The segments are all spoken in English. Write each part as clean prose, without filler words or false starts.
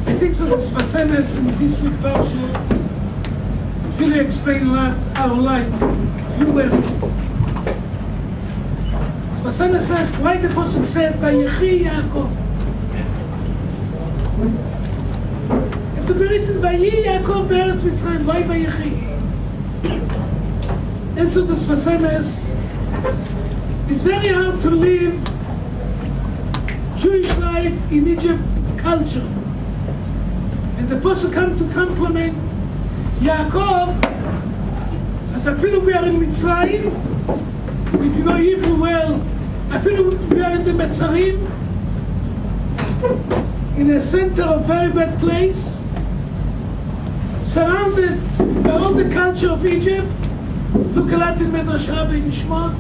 I think so the Sfasenes in this week Parsha really explain a lot our life. Few words. Sfasenes says, why the Pasuk said, Vayechi Yaakov? If the written Vayi Yaakov Be'eretz Mitzrayim, why Vayechi? Answer the Sfasenes, it's very hard to live Jewish life in Egypt culture. And the Pasuk come to compliment Yaakov, as I feel we are in Mitzrayim, if you know Hebrew well, I feel we are in the Metzarim, in a center of very bad place, surrounded by all the culture of Egypt. Look a lot in Medrash Rabbi in Shmot.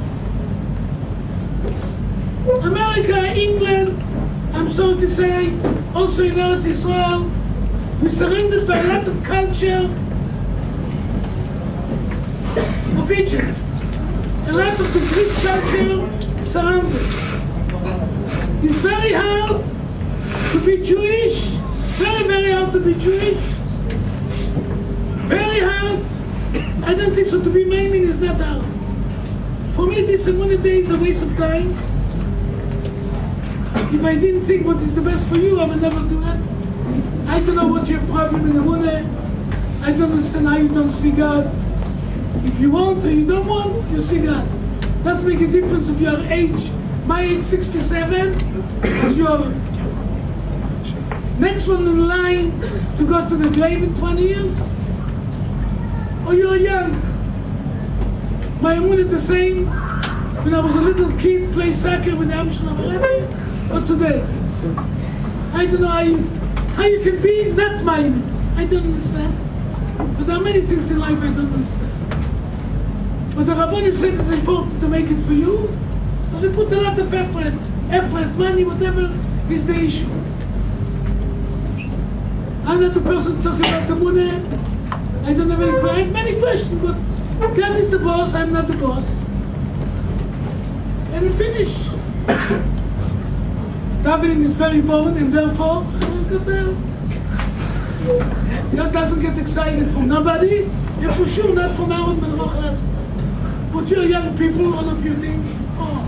America, England, I'm sorry to say, also in Eretz Israel, we're surrounded by a lot of culture of Egypt. A lot of the Greek culture surrounded. It's very hard to be Jewish, very, very hard to be Jewish. Very hard. I don't think so. To be Maimon is not hard. For me, this Emunah day is a waste of time. If I didn't think what is the best for you, I would never do that. I don't know what your problem in Emunah. I don't understand how you don't see God. If you want or you don't want, you see God. Doesn't make a difference if your age, my age 67, is your next one in line to go to the grave in 20 years. Or you're young. My Emunah the same when I was a little kid, play soccer with the HaRav, or today. I don't know how you can be not mine. I don't understand. But there are many things in life I don't understand. But the Rabbanim said it's important to make it for you, so they put a lot of effort, money, whatever is the issue. I'm not the person to talk about the Emunah. I don't have any questions. I have many questions, but God is the boss, I'm not the boss. And we finish. Davening is very boring, and therefore, God doesn't get excited from nobody, and for sure not from Aharon ben Rochas. But you're young people, all of you think, oh,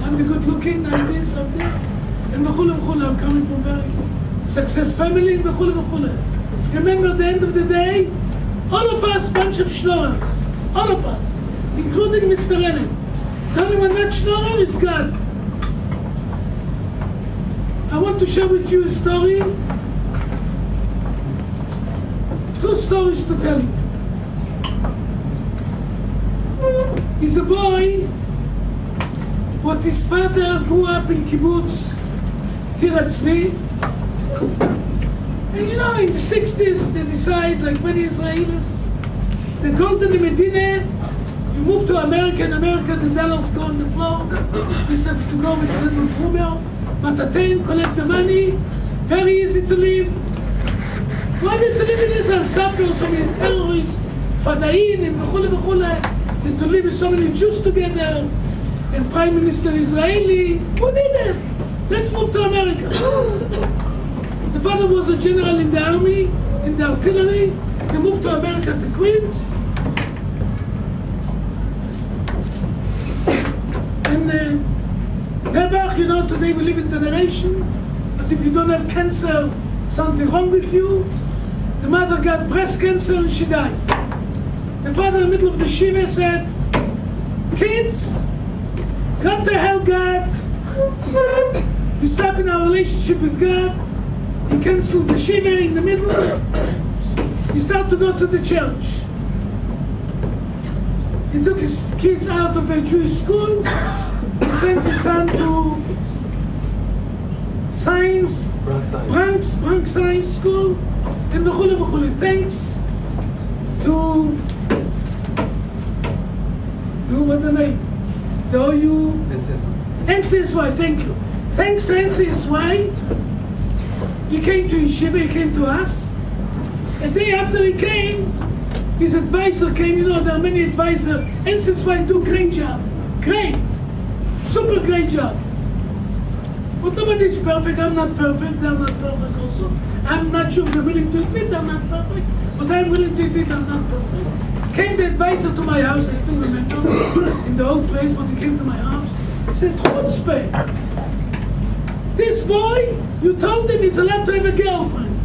I'm the good looking, I'm this, I'm this. And I'm coming from very success family, and remember at the end of the day, all of us, bunch of schnorrers, all of us, including Mr. Renner. The only one not schnorrer is God. I want to share with you a story, 2 stories to tell you. He's a boy, but his father grew up in kibbutz Tirat Tzvi. And you know, in the 60s, they decide, like many Israelis, the gold in the Medina, you move to America, in America the dollars go on the floor. You just have to go with a little Brumer, Matatain, collect the money, very easy to live. Why did to live in Israel? Suffer so many terrorists, Fadain, and v'chule, and to live with so many Jews together, and Prime Minister Israeli, who did it? Let's move to America. The father was a general in the army, in the artillery. They moved to America to Queens. And Rebach, you know, today we live in generation, as if you don't have cancer, something wrong with you. The mother got breast cancer and she died. The father in the middle of the shiva said, kids, God the hell God, you stop in our relationship with God, he canceled the shiva in the middle, he started to go to the church. He took his kids out of a Jewish school, he sent his son to Bronx Science School, and v'chule, thanks to what the name? The OU? NCSY, thank you. Thanks to NCSY, he came to Yeshiva, he came to us. A day after he came, his advisor came. You know, there are many advisors. NCSY do great job. Great. Super great job. But nobody's perfect. I'm not perfect. They're not perfect also. I'm not sure they're willing to admit I'm not perfect, but I'm willing to admit I'm not perfect. Came the advisor to my house, I still remember, in the old place when he came to my house. He said, Chutzpah, this boy, you told him he's allowed to have a girlfriend.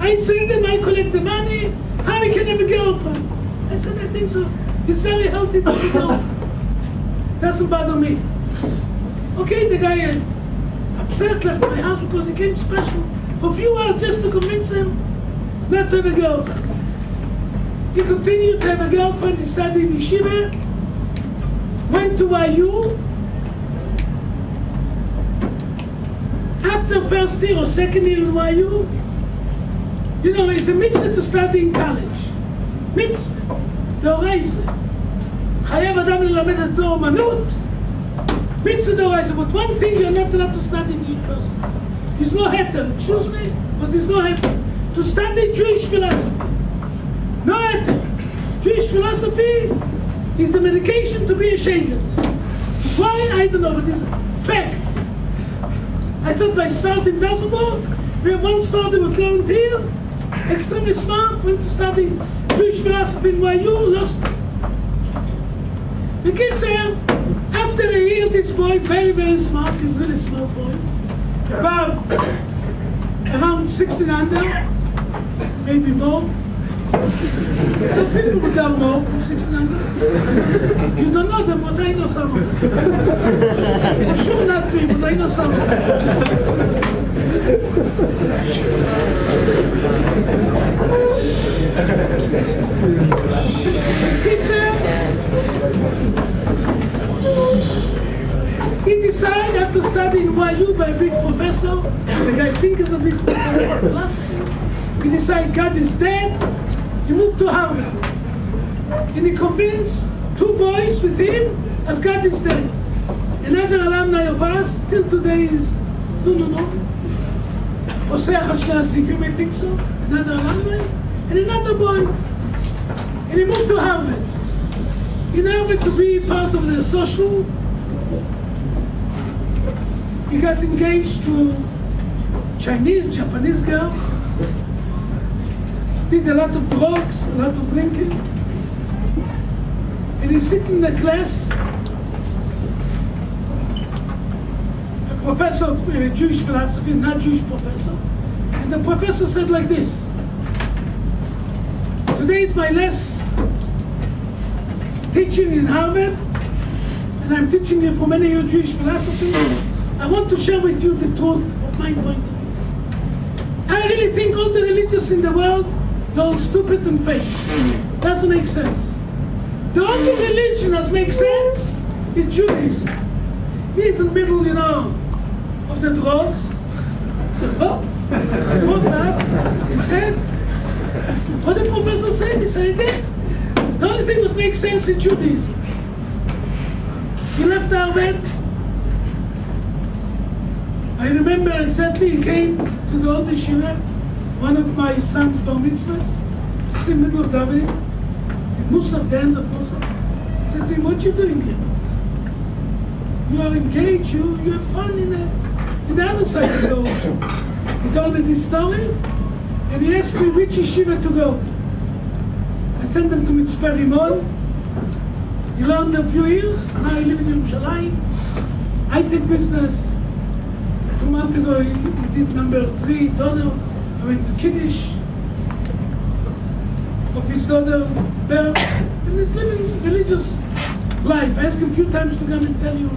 I send him, I collect the money, how he can have a girlfriend? I said, I think so. He's very healthy to be known. Doesn't bother me. Okay, the guy upset, left my house because he came special for a few hours just to convince him not to have a girlfriend. He continued to have a girlfriend, he studied in Yeshiva, went to YU. After first year or second year in YU, you know, it's a mitzvah to study in college. Mitzvah, דאורייסה. חייב אדם ללמד את האומנות. Mitzvah דאורייסה, but one thing you're not allowed to study in university. There's no heter, excuse me, but there's no heter. To study Jewish philosophy. No heter. Jewish philosophy is the medication to be a shagans. Why? I don't know, but it's a fact. I thought by Svardim doesn't work. We have one Svardim with volunteer, extremely smart, went to study Jewish philosophy in YU, lost it. The kids there, after a year, this boy, very, very smart, he's a really smart boy, about around 16 under, maybe more. Some people would have more from 16 under. You don't know them, but I know some of them. For sure not three, but I know some of them. He decided after studying YU by a big professor, the guy thinks is a big professor of philosophy, he decided God is dead, he moved to Harvard. And he convinced two boys with him as God is dead. Another alumni of us, till today is, no. Oseh HaShasif, you may think so, another alumni, and another boy. And he moved to Harvard. In Harvard to be part of the social, he got engaged to Japanese girl, did a lot of drugs, a lot of drinking, and he's sitting in the class, a professor of Jewish philosophy, not Jewish professor, and the professor said like this, today is my last teaching in Harvard, and I'm teaching you for many years Jewish philosophy. I want to share with you the truth of my point of view. I really think all the religions in the world, they're all stupid and fake. Doesn't make sense. The only religion that makes sense is Judaism. He's in the middle, you know, of the drugs. What that? He said, what the professor said, he said again. The only thing that makes sense is Judaism. He left Harvard. I remember exactly he came to the old yeshiva, one of my son's bar mitzvahs. It's in the middle of David. Musaf, the end of Musaf. I said to him, what are you doing here? You are engaged, you have fun in the other side of the ocean. He told me this story, and he asked me which yeshiva to go. I sent him to Mitzvah Rimon. He learned a few years. Now he lives in Yerushalayim. I take business. 2 months ago, he did number 3 daughter. I went to Kiddush of his daughter, Bert, and he's living religious life. I asked him a few times to come and tell you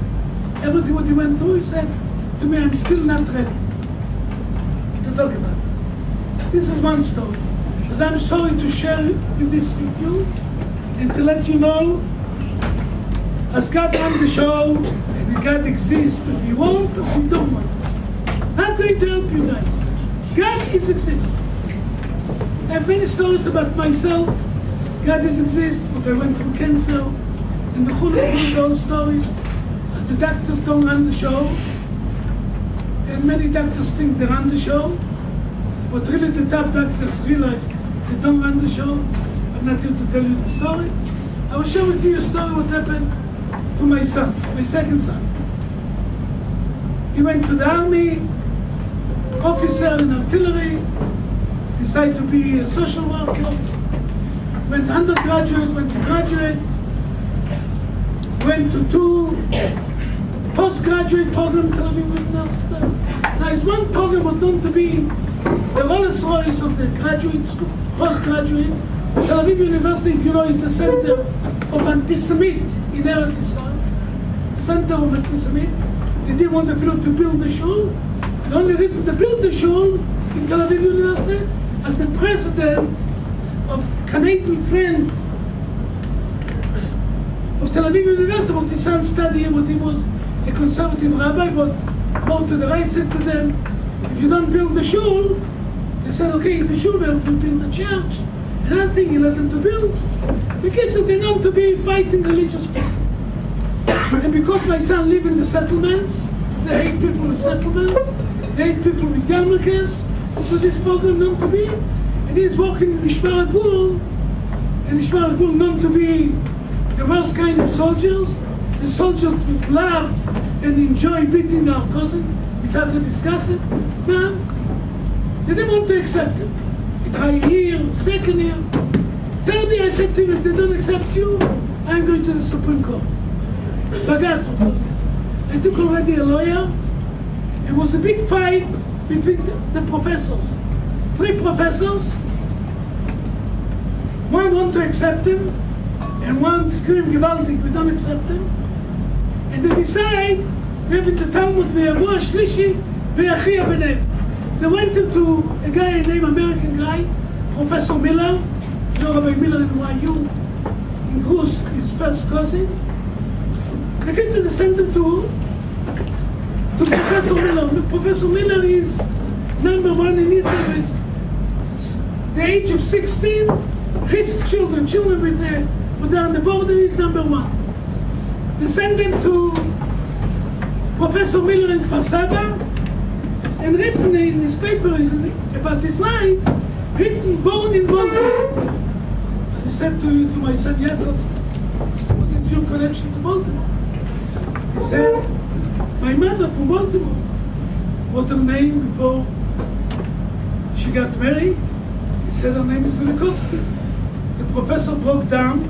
everything what he went through. He said to me, I'm still not ready to talk about this. This is one story. Because I'm sorry to share this with you and to let you know, as God runs the show, and God exists if you want or if you don't want. Not trying to help you guys. God is exists. I have many stories about myself. God is exists, but I went through cancer, and the whole of those stories, as the doctors don't run the show, and many doctors think they run the show, but really the top doctors realized they don't run the show. I'm not here to tell you the story. I will share with you a story what happened to my son, my second son. He went to the army, officer in artillery, decided to be a social worker, went undergraduate, went to graduate, went to 2 postgraduate programs at Tel Aviv University. Now, his one program was known to be the Rolls Royce of the graduate school, postgraduate. Tel Aviv University, if you know, is the center of anti-Semit in Eretz Israel. Center of anti-Semit. They didn't want the people to build the shul. The only reason to build the shul in Tel Aviv University, as the president of Canadian friend of Tel Aviv University, what his son studied, what he was a conservative rabbi, but more to the right, said to them, if you don't build the shul, they said, okay, if the shul will build the church. Another thing he let them to build, because they're known to be fighting religious people. And because my son lived in the settlements, they hate people with settlements, they hate people with yarmulkes, so this program known to be, and he's working in Yeshivat Netiv, and Yeshivat Netiv known to be the worst kind of soldiers. The soldiers would love and enjoy beating our cousin. We have to discuss it. Now, they didn't want to accept it. We tried year, second year. Third year I said to him, if they don't accept you, I'm going to the Supreme Court. Bagatz. I took already a lawyer. It was a big fight between the professors. 3 professors. One wanted to accept him, and one screamed, Gewaltig, we don't accept him. And they decide, we have in the Talmud, Ve'yavu Shlishi, Ve'yachia B'neim. They went to a guy named American guy, Professor Miller, you know Rabbi Miller in YU, in Cruz, his first cousin. They get to send him to Professor Miller. Professor Miller is #1 in Israel. It's the age of 16, risk children with they're on the border is #1. They send him to Professor Miller in Kfar Saba, and written in his papers about his life, written born in Baltimore. As I said to my son Yaakov, what is your connection to Baltimore? He said, my mother from Baltimore. What her name before she got married? He said her name is Velikovsky. The professor broke down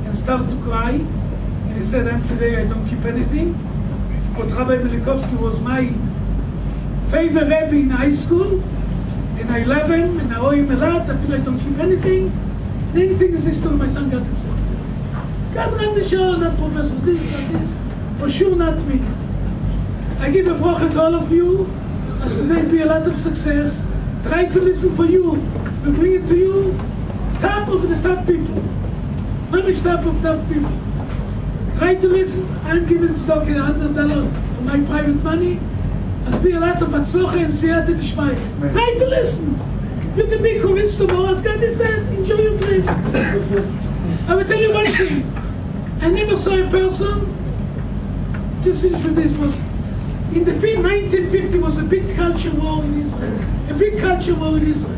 and started to cry. And he said, today I don't keep anything. But Rabbi Velikovsky was my favorite rabbi in high school. And I love him, and I owe him a lot. I feel I don't keep anything. And anything is this story, my son got accepted. God ran the show, not professor this, not this. For sure not me. I give a bracha to all of you, as today be a lot of success. Try to listen for you. We bring it to you, top of the top people. Not much top of top people. Try to listen. I'm giving stock $100 for my private money. As be a lot of atzlocha and siyata d'shmaya. Try to listen. You can be convinced tomorrow, as God is there. Enjoy your trip. I will tell you one thing. I never saw a person, just finish with this, was in the 1950 was a big culture war in Israel. A big culture war in Israel.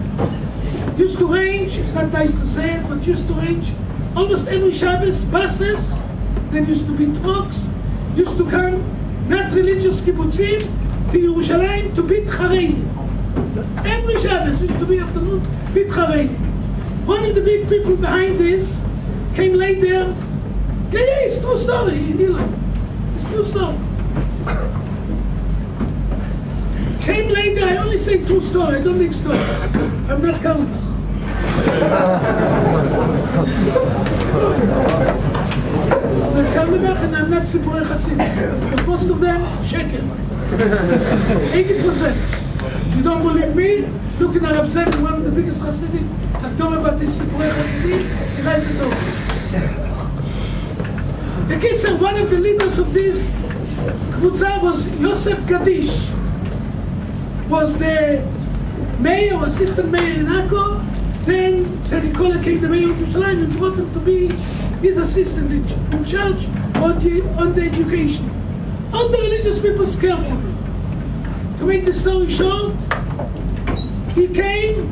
Used to range, it's not nice to say it, but used to range almost every Shabbos, buses, then used to be trucks, used to come, not religious kibbutzim, to Yerushalayim to beat Haredi. Every Shabbos used to be afternoon, beat Haredi. One of the big people behind this came later. Yeah, it's true story, it's true story. Came later, I only say true story, I don't make story. I'm not counting. And I'm not super Hasidim. But most of them, sheker. 80%. You don't believe me? Look in HaRav Zev, one of the biggest Hasidim. I told about this super Hasidim, he writes it also. The kids are one of the leaders of this Kbutza was Yosef Gadish. Was the mayor, assistant mayor in Akko. Then Teddy Koller came the mayor of Yerushalayim and brought him to be his assistant in charge on the education. All the religious people scared for him. To make the story short, he came,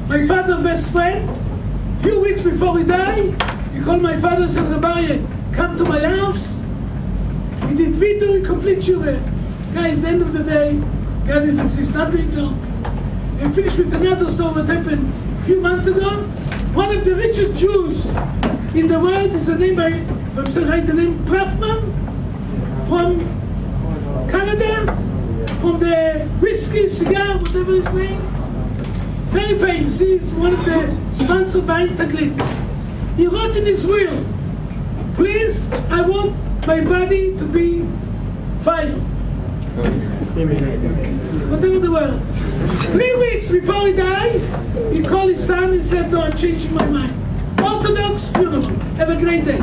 my father's best friend. A few weeks before he died, he called my father and said, Rabbi, come to my house. He He did video, complete tshuva. Guys, at the end of the day, God is exists, not doing to. And finished with another story that happened a few months ago. One of the richest Jews in the world is the name, if I'm saying right, the name Brafman from Canada, from the whiskey, cigar, whatever his name. Very famous. He's one of the sponsored by Taglit. He wrote in his will, please, I want my body to be fire. Whatever the word. 3 weeks before he died, he called his son and said, no, I'm changing my mind. Orthodox funeral. Have a great day.